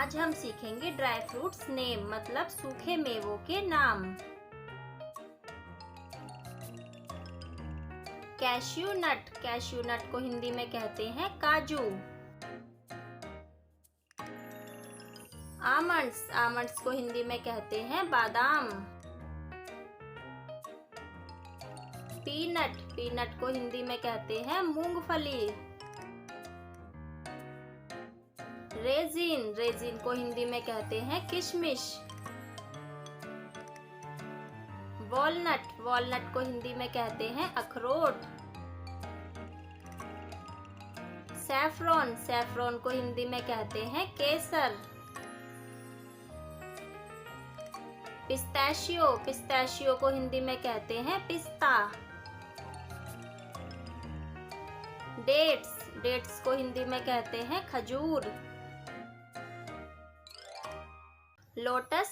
आज हम सीखेंगे ड्राई फ्रूट्स नेम मतलब सूखे मेवों के नाम। कैश्यू नट को हिंदी में कहते हैं काजू। आमंड्स को हिंदी में कहते हैं बादाम। पीनट को हिंदी में कहते हैं मूंगफली। रेजिन को हिंदी में कहते हैं किशमिश। वॉलनट को हिंदी में कहते हैं अखरोट। सैफरॉन को हिंदी में कहते हैं केसर। पिस्ताशियो को हिंदी में कहते हैं पिस्ता। डेट्स को हिंदी में कहते हैं खजूर। लोटस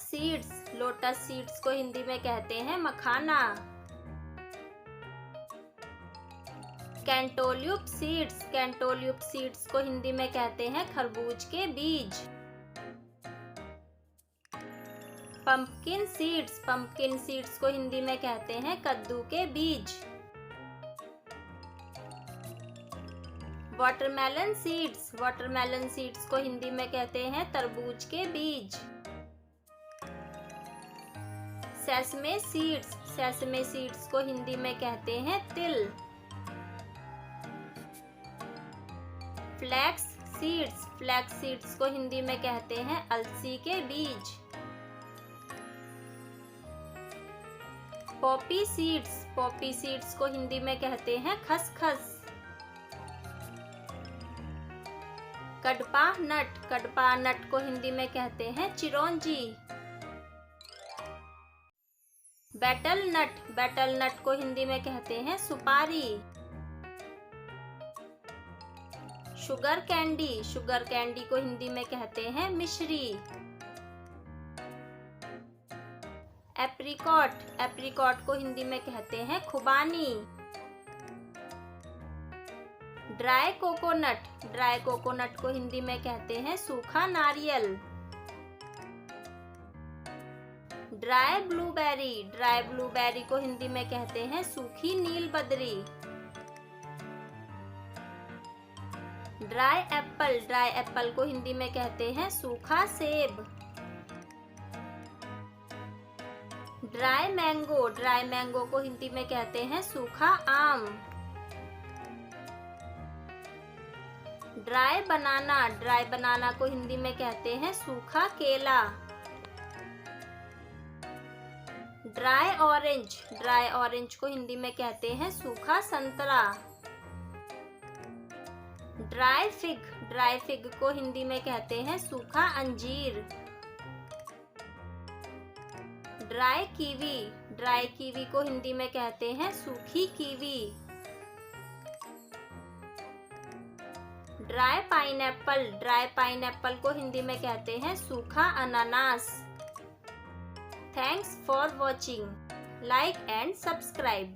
सीड्स को हिंदी में कहते हैं मखाना। कैंटोल्यूप सीड्स को हिंदी में कहते हैं खरबूज के बीज। पंपकिन सीड्स को हिंदी में कहते हैं कद्दू के बीज। वाटरमेलन सीड्स को हिंदी में कहते हैं तरबूज के बीज। सेसमे सीड्स को हिंदी में कहते हैं तिल। फ्लैक्स सीड्स को हिंदी में कहते हैं अलसी के बीज। पॉपी सीड्स को हिंदी में कहते हैं खसखस। कडपा नट को हिंदी में कहते हैं चिरौंजी। बेटल नट को हिंदी में कहते हैं सुपारी। शुगर कैंडी को हिंदी में कहते हैं मिश्री। एप्रिकॉट को हिंदी में कहते हैं खुबानी। ड्राई कोकोनट को हिंदी में कहते हैं सूखा नारियल। ड्राई ब्लूबेरी को हिंदी में कहते हैं सूखी नीलबदरी। ड्राई एप्पल को हिंदी में कहते हैं सूखा सेब। ड्राई मैंगो को हिंदी में कहते हैं सूखा आम। ड्राई बनाना को हिंदी में कहते हैं सूखा केला। ड्राई ऑरेंज को हिंदी में कहते हैं सूखा संतरा। ड्राई फिग को हिंदी में कहते हैं सूखा अंजीर। ड्राई कीवी को हिंदी में कहते हैं सूखी कीवी। ड्राई पाइनएप्पल को हिंदी में कहते हैं सूखा अनानास। Thanks for watching. Like and subscribe.